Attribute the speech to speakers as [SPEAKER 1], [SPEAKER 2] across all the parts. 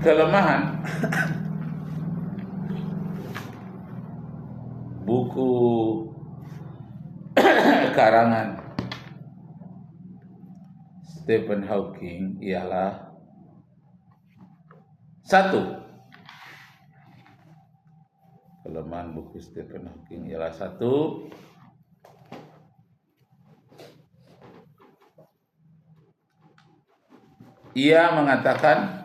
[SPEAKER 1] kelemahan buku karangan Stephen Hawking ialah satu. Kelemahan buku Stephen Hawking ialah satu, ia mengatakan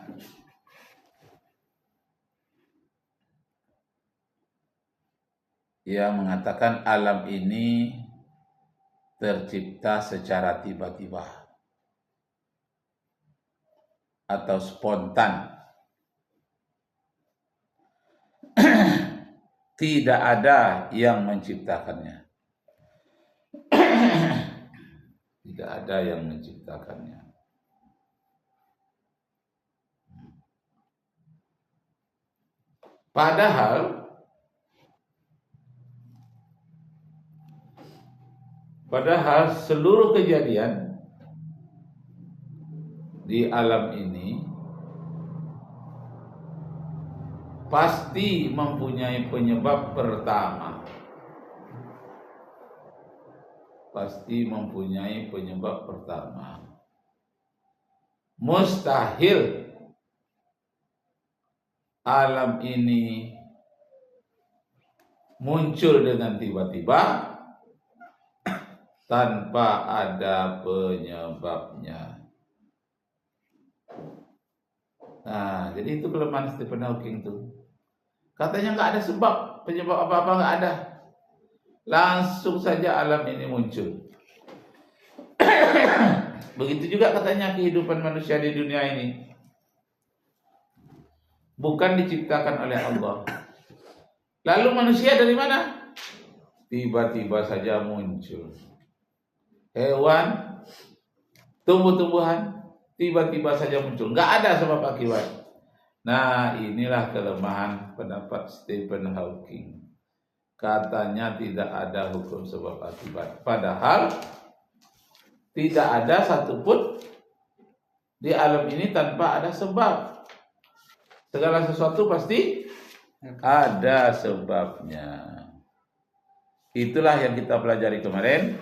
[SPEAKER 1] alam ini tercipta secara tiba-tiba atau spontan. Tidak ada yang menciptakannya. Tidak ada yang menciptakannya. Padahal seluruh kejadian di alam ini pasti mempunyai penyebab pertama. Pasti mempunyai penyebab pertama. Mustahil alam ini muncul dengan tiba-tiba tanpa ada penyebabnya. Nah, jadi itu kelemahan Stephen Hawking tuh. Katanya nggak ada sebab, penyebab apa-apa nggak ada. Langsung saja alam ini muncul. Begitu juga katanya kehidupan manusia di dunia ini. Bukan diciptakan oleh Allah. Lalu manusia dari mana? Tiba-tiba saja muncul. Hewan, tumbuh-tumbuhan, tiba-tiba saja muncul. Nggak ada sebab akibat. Nah, inilah kelemahan pendapat Stephen Hawking. Katanya tidak ada hukum sebab akibat. Padahal tidak ada satupun di alam ini tanpa ada sebab. Segala sesuatu pasti ada sebabnya. Itulah yang kita pelajari kemarin.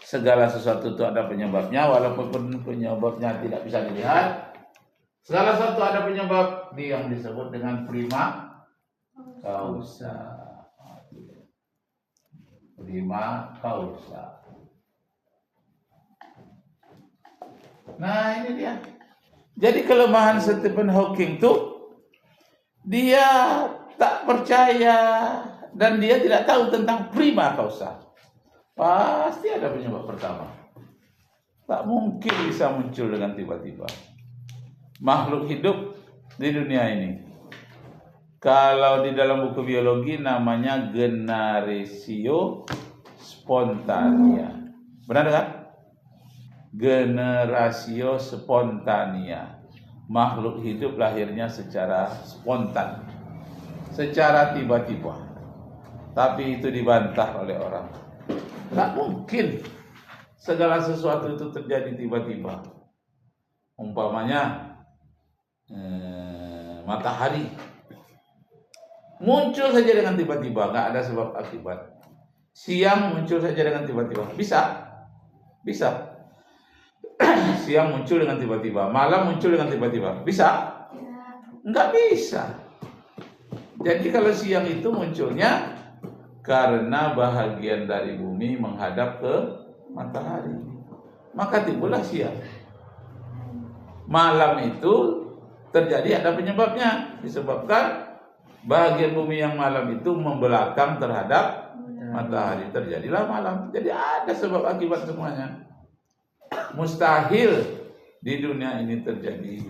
[SPEAKER 1] Segala sesuatu itu ada penyebabnya, walaupun penyebabnya tidak bisa dilihat. Segala sesuatu ada penyebab, yang disebut dengan prima causa. Prima causa. Nah, ini dia. Jadi kelemahan Stephen Hawking itu dia tak percaya dan dia tidak tahu tentang prima causa. Pasti ada penyebab pertama. Tak mungkin bisa muncul dengan tiba-tiba. Makhluk hidup di dunia ini, kalau di dalam buku biologi namanya generatio spontanea. Benar kan? Generatio spontanea. Makhluk hidup lahirnya secara spontan, secara tiba-tiba. Tapi itu dibantah oleh orang. Tak mungkin segala sesuatu itu terjadi tiba-tiba. Umpamanya matahari muncul saja dengan tiba-tiba, nggak ada sebab akibat. Siang muncul saja dengan tiba-tiba, bisa. Siang muncul dengan tiba-tiba, malam muncul dengan tiba-tiba, bisa? Nggak bisa. Jadi kalau siang itu munculnya karena bahagian dari bumi menghadap ke matahari, maka timbullah siang. Malam itu terjadi ada penyebabnya, disebabkan bahagian bumi yang malam itu membelakang terhadap matahari, terjadilah malam. Jadi ada sebab akibat semuanya. Mustahil di dunia ini terjadi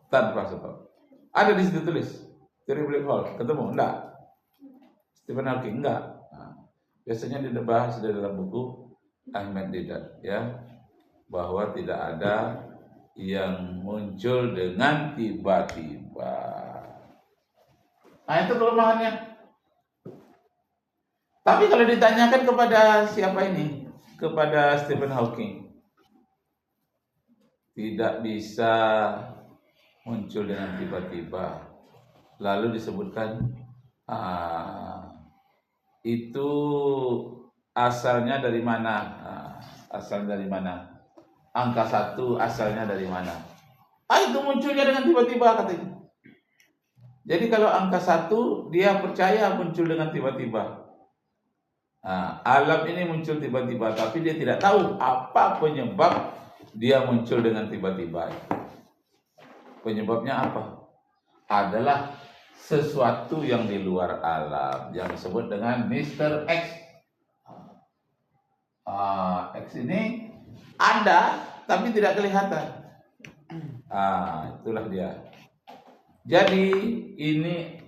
[SPEAKER 1] tanpa sebab. Ada di situ tulis teori black hole, ketemu? Enggak. Stephen Hawking enggak. Nah, biasanya dibahas di dalam buku Ahmed Deedat, ya, bahwa tidak ada yang muncul dengan tiba-tiba. Nah, itu kelemahannya. Tapi kalau ditanyakan kepada siapa ini, kepada Stephen Hawking, tidak bisa muncul dengan tiba-tiba. Lalu disebutkan itu asalnya dari mana? Asal dari mana? Angka 1 asalnya dari mana? Itu munculnya dengan tiba-tiba katanya. Jadi kalau angka 1 dia percaya muncul dengan tiba-tiba. Alam ini muncul tiba-tiba, tapi dia tidak tahu apa penyebab dia muncul dengan tiba-tiba. Penyebabnya apa? Adalah sesuatu yang di luar alam yang disebut dengan Mr. X. X ini ada tapi tidak kelihatan. Itulah dia. Jadi ini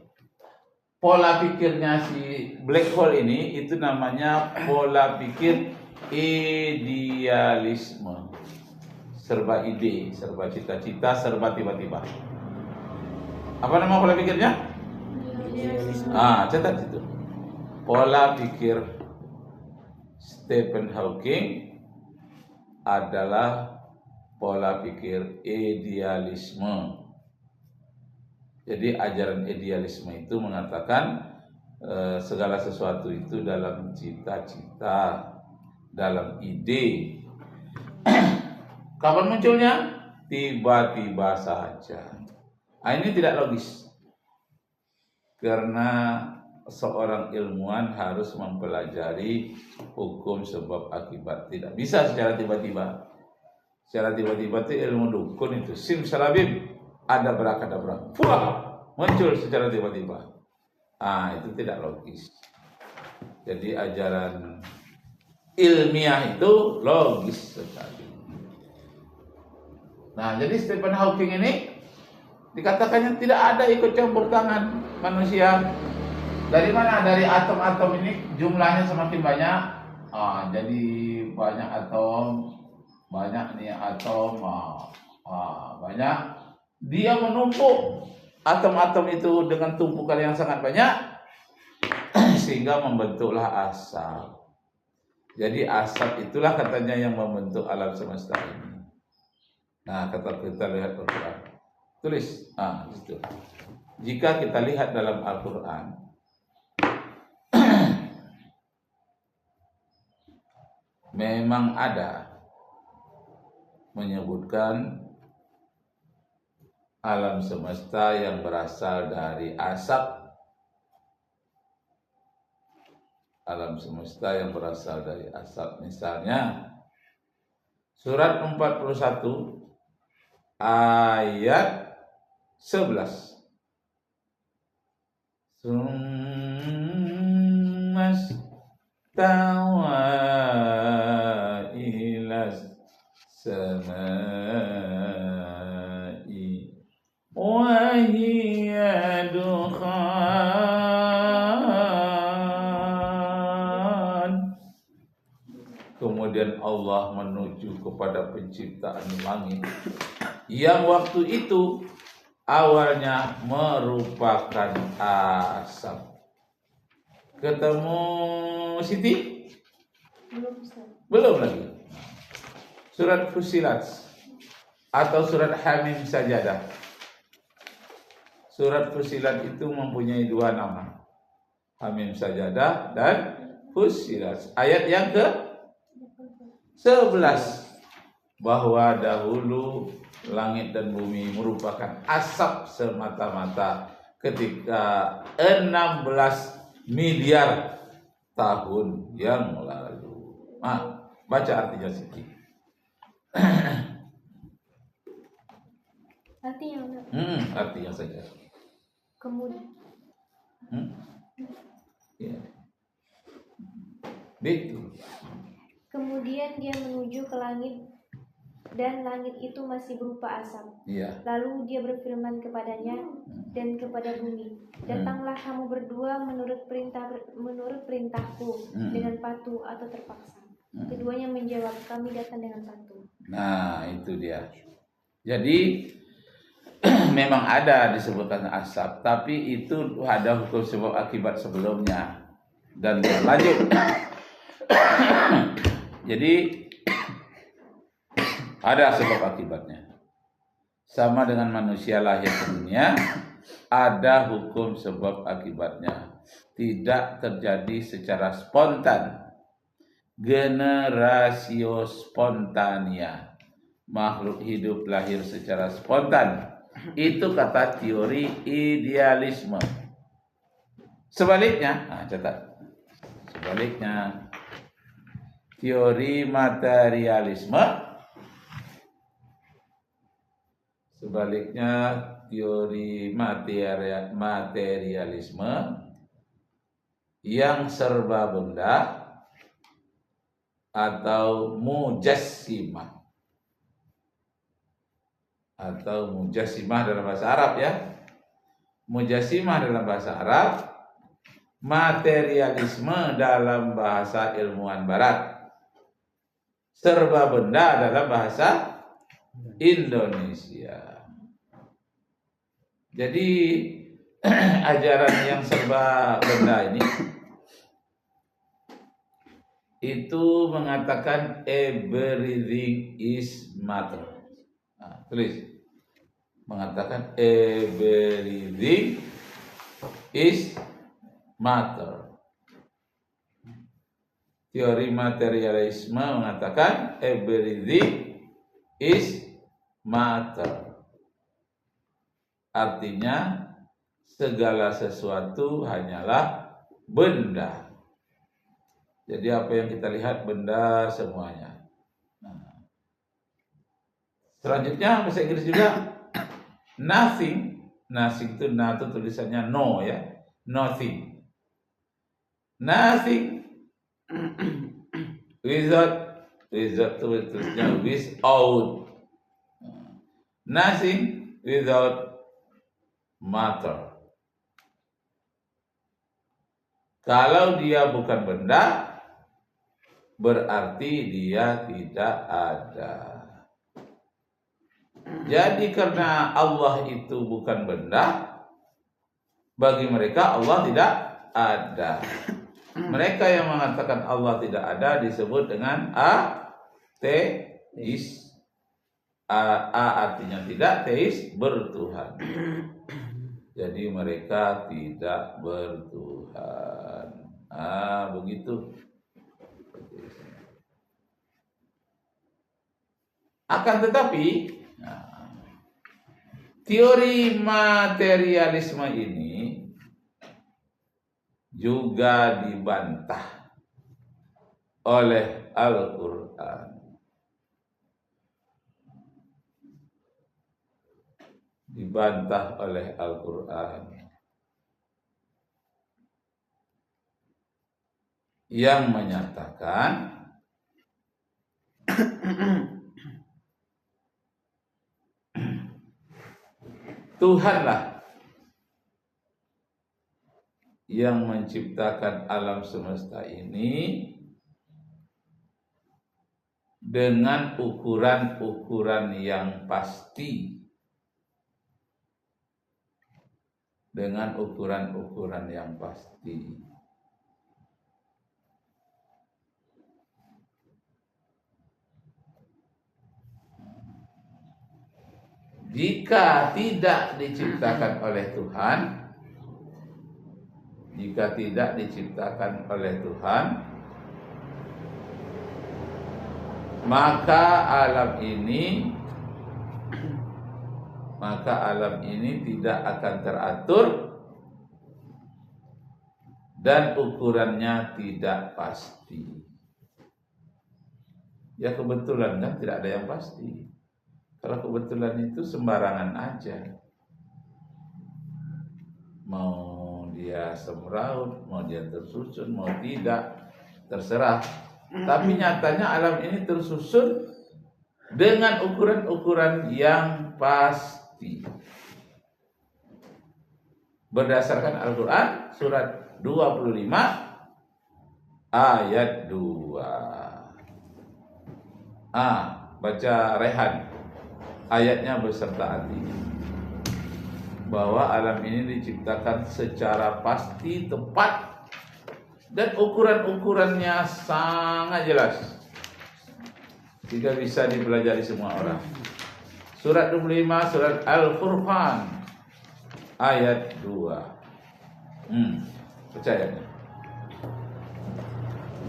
[SPEAKER 1] pola pikirnya si black hole ini itu namanya pola pikir idealisme. Serba ide, serba cita-cita, serba tiba-tiba. Apa nama pola pikirnya? Catat itu. Pola pikir Stephen Hawking adalah pola pikir idealisme. Jadi ajaran idealisme itu mengatakan segala sesuatu itu dalam cita-cita, dalam ide. Kapan munculnya? Tiba-tiba saja. Ini tidak logis. Karena seorang ilmuwan harus mempelajari hukum sebab akibat. Tidak bisa secara tiba-tiba. Secara tiba-tiba itu ilmu dukun itu simsalabim, ada berakadabra, muncul secara tiba-tiba. Itu tidak logis. Jadi ajaran ilmiah itu logis sekali. Jadi Stephen Hawking ini dikatakannya tidak ada ikut campur tangan manusia. Dari mana? Dari atom-atom ini jumlahnya semakin banyak. Jadi banyak atom, banyak nih atom, banyak. Dia menumpuk atom-atom itu dengan tumpukan yang sangat banyak sehingga membentuklah asap. Jadi asap itulah katanya yang membentuk alam semesta ini. Kata kita lihat Al-Quran. Tulis, itu. Jika kita lihat dalam Al-Quran, memang ada menyebutkan alam semesta yang berasal dari asap. Alam semesta yang berasal dari asap. Misalnya surat 41 ayat 11. Summastawa ilas samai wa hiya dukhan. Kemudian Allah menuju kepada penciptaan langit yang waktu itu awalnya merupakan asap. Ketemu Siti? Belum lagi. Surat Fussilat atau surat Hamim Sajadah. Surat Fussilat itu mempunyai 2 nama. Hamim Sajadah dan Fussilat. Ayat yang ke-11. Bahwa dahulu langit dan bumi merupakan asap semata-mata ketika 16 miliar tahun yang lalu. Baca artinya sedikit.
[SPEAKER 2] Artinya
[SPEAKER 1] artinya saja.
[SPEAKER 2] Kemudian
[SPEAKER 1] Betul.
[SPEAKER 2] Kemudian dia menuju ke langit dan langit itu masih berupa asap. Lalu dia berfirman kepadanya dan kepada bumi, datanglah kamu berdua menurut perintahku dengan patuh atau terpaksa. Keduanya menjawab, kami datang dengan patuh.
[SPEAKER 1] Itu dia. Jadi memang ada disebutkan asap, tapi itu ada hukum sebab akibat sebelumnya dan lanjut. Jadi ada sebab akibatnya. sama dengan manusia lahir ke dunia, ada hukum sebab akibatnya. Tidak terjadi secara spontan. Generatio spontania. Makhluk hidup lahir secara spontan. Itu kata teori idealisme. Sebaliknya, catat. Sebaliknya, teori materialisme. Sebaliknya, teori materialisme yang serba benda atau mujassimah. Atau mujassimah dalam bahasa Arab ya. Mujassimah dalam bahasa Arab, materialisme dalam bahasa ilmuwan barat, serba benda dalam bahasa Indonesia. Jadi ajaran yang serba benda ini itu mengatakan everything is matter. Nah, tulis. Mengatakan everything is matter. Teori materialisme mengatakan everything is matter. Artinya segala sesuatu hanyalah benda. Jadi apa yang kita lihat benda semuanya. Nah. Selanjutnya bahasa Inggris juga nothing. Nothing itu na itu tulisannya no ya. Nothing. Nothing without tulisnya without. Nothing without matter. Kalau dia bukan benda, berarti dia tidak ada. Jadi karena Allah itu bukan benda, bagi mereka Allah tidak ada. Mereka yang mengatakan Allah tidak ada disebut dengan ateis. Artinya tidak, teis bertuhan. Jadi mereka tidak bertuhan. Begitu. Akan tetapi teori materialisme ini juga dibantah oleh Al-Quran. Dibantah oleh Al-Quran yang menyatakan Tuhanlah yang menciptakan alam semesta ini dengan ukuran-ukuran yang pasti. Dengan ukuran-ukuran yang pasti. Jika tidak diciptakan oleh Tuhan, maka alam ini tidak akan teratur dan ukurannya tidak pasti. Ya kebetulan kan tidak ada yang pasti. Kalau kebetulan itu sembarangan aja. Mau dia semraut, mau dia tersusun, mau tidak, terserah. Tapi nyatanya alam ini tersusun dengan ukuran-ukuran yang pasti. Berdasarkan Al-Quran surat 25 ayat 2. Baca Rehan. Ayatnya beserta artinya. Bahwa alam ini diciptakan secara pasti, tepat, dan ukuran-ukurannya sangat jelas. Tidak bisa dipelajari semua orang. Surat 25 surat Al-Furqan ayat 2. Percaya.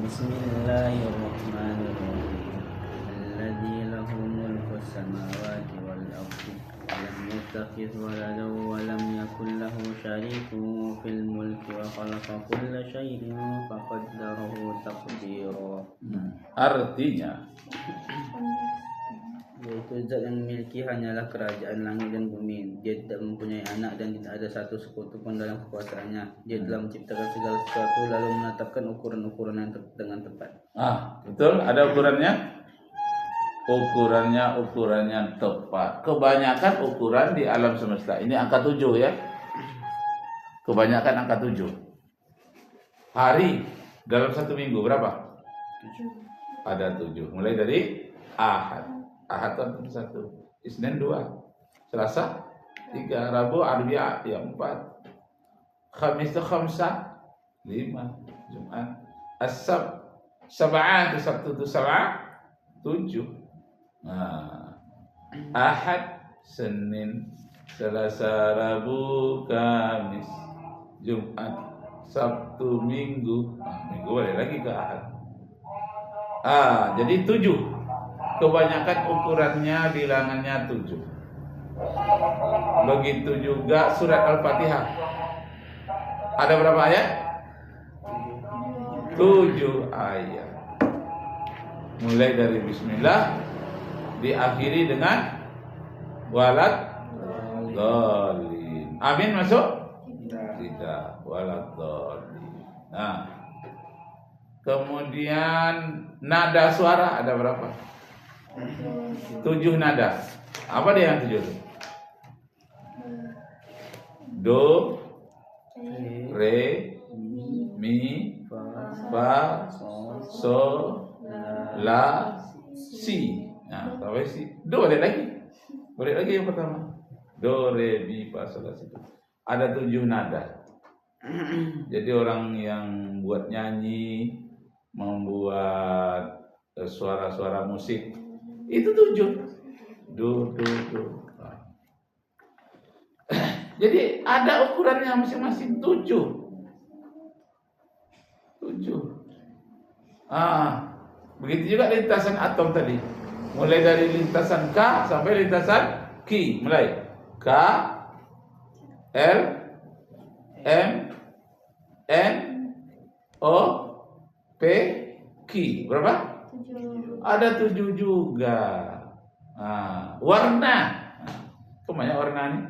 [SPEAKER 3] Bismillahirrahmanirrahim. Alladzi lahu mulku samawati wal ardi lam yattakhidh waladan wa lam yakul lahu syarikun fil mulki wa khalaqa kulla syai'in faqaddarahu taqdira.
[SPEAKER 1] Artinya
[SPEAKER 3] yaitu zat yang memiliki hanyalah kerajaan langit dan bumi. Dia tidak mempunyai anak dan tidak ada satu sekutu pun dalam kekuasaannya. Dia telah menciptakan segala sesuatu lalu menetapkan ukuran-ukuran yang dengan tepat.
[SPEAKER 1] Betul, ada ukurannya. Ukurannya tepat. Kebanyakan ukuran di alam semesta ini angka 7 ya. Kebanyakan angka 7. Hari dalam satu minggu berapa?
[SPEAKER 2] 7.
[SPEAKER 1] Ada 7. Mulai dari Ahad. Ahad itu 1, Isnin 2, Selasa 3, Rabu Arbi'a 4, Khamis itu 5, Jumat As-Sabt Sab'ah itu Sabtu itu 7. Ahad, Senin, Selasa, Rabu, Kamis, Jumat, Sabtu, Minggu. Minggu balik lagi ke Ahad. Jadi 7. Kebanyakan ukurannya bilangannya 7. Begitu juga surat Al-Fatihah. Ada berapa ayat? 7 ayat. Mulai dari bismillah diakhiri dengan walad dhalin. Amin masuk? Tidak. Walad dhalin. Kemudian nada suara ada berapa? 7 nada. Apa dia yang 7? Do, re, mi, fa, so, la, si. Sampai si. Do ada lagi. Balik lagi yang pertama. Do, re, mi, fa, so, la, si. Ada 7 nada. Jadi orang yang buat nyanyi, membuat suara-suara musik itu 7. Do. Jadi ada ukurannya masing-masing 7. Begitu juga lintasan atom tadi. Mulai dari lintasan K sampai lintasan Q. Mulai K, L, M, N, O, P, Q. Berapa?
[SPEAKER 2] 7.
[SPEAKER 1] Ada 7 juga. Warna. Kebanyakan warna nih.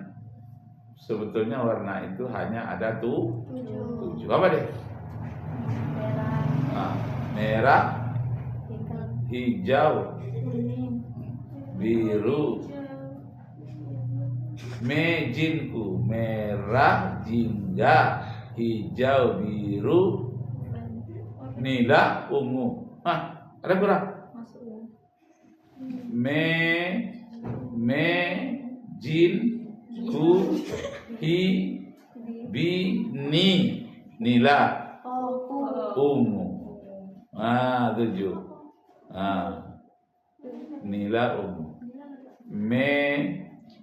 [SPEAKER 1] Sebetulnya warna itu hanya ada 7. Apa deh? Merah, hijau, biru, mejinku, merah, jingga, hijau, biru, nila, ungu. Ada kurang? Jin, ku, hi, bi, ni, nila, ungu. 7. Nila, ungu.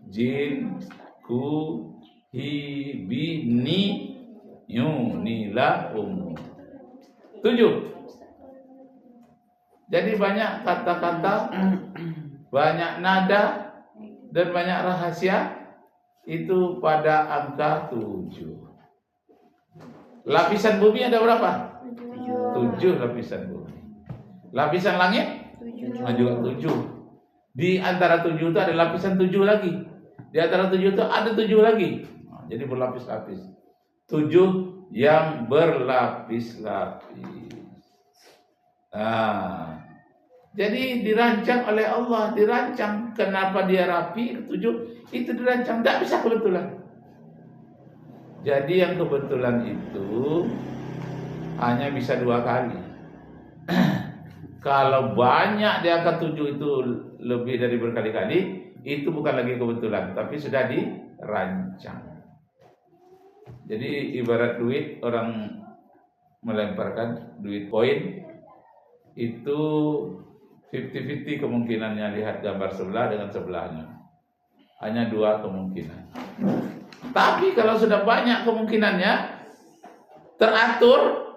[SPEAKER 1] Jin, ku, hi, bi, ni, nila, ungu. 7. Jadi banyak kata-kata, banyak nada, dan banyak rahasia itu pada angka 7. Lapisan bumi ada berapa? 7 lapisan bumi. Lapisan langit? 7. Juga 7. Di antara 7 itu ada lapisan 7 lagi. Di antara 7 itu ada 7 lagi. Jadi berlapis-lapis. 7 yang berlapis-lapis. Jadi dirancang oleh Allah, dirancang. Kenapa dia rapi? 7 itu dirancang, tidak bisa kebetulan. Jadi yang kebetulan itu hanya bisa 2 kali. Kalau banyak di angka 7 itu lebih dari berkali-kali, itu bukan lagi kebetulan, tapi sudah dirancang. Jadi ibarat duit, orang melemparkan duit koin itu 50-50 kemungkinannya, lihat gambar sebelah dengan sebelahnya. hanya 2 kemungkinan. Tapi kalau sudah banyak kemungkinannya teratur,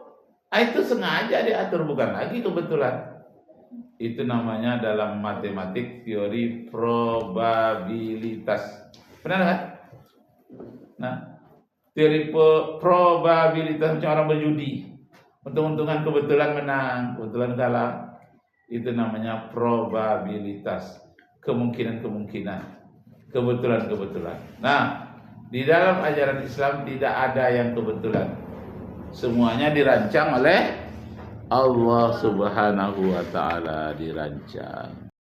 [SPEAKER 1] itu sengaja diatur, bukan lagi kebetulan. Itu namanya dalam matematik teori probabilitas. Benar kan? Nah, teori probabilitas macam orang berjudi. Untung-untungan kebetulan menang, kebetulan kalah. Itu namanya probabilitas. Kemungkinan-kemungkinan. Kebetulan-kebetulan. Nah, di dalam ajaran Islam tidak ada yang kebetulan. Semuanya dirancang oleh Allah Subhanahu wa ta'ala, dirancang.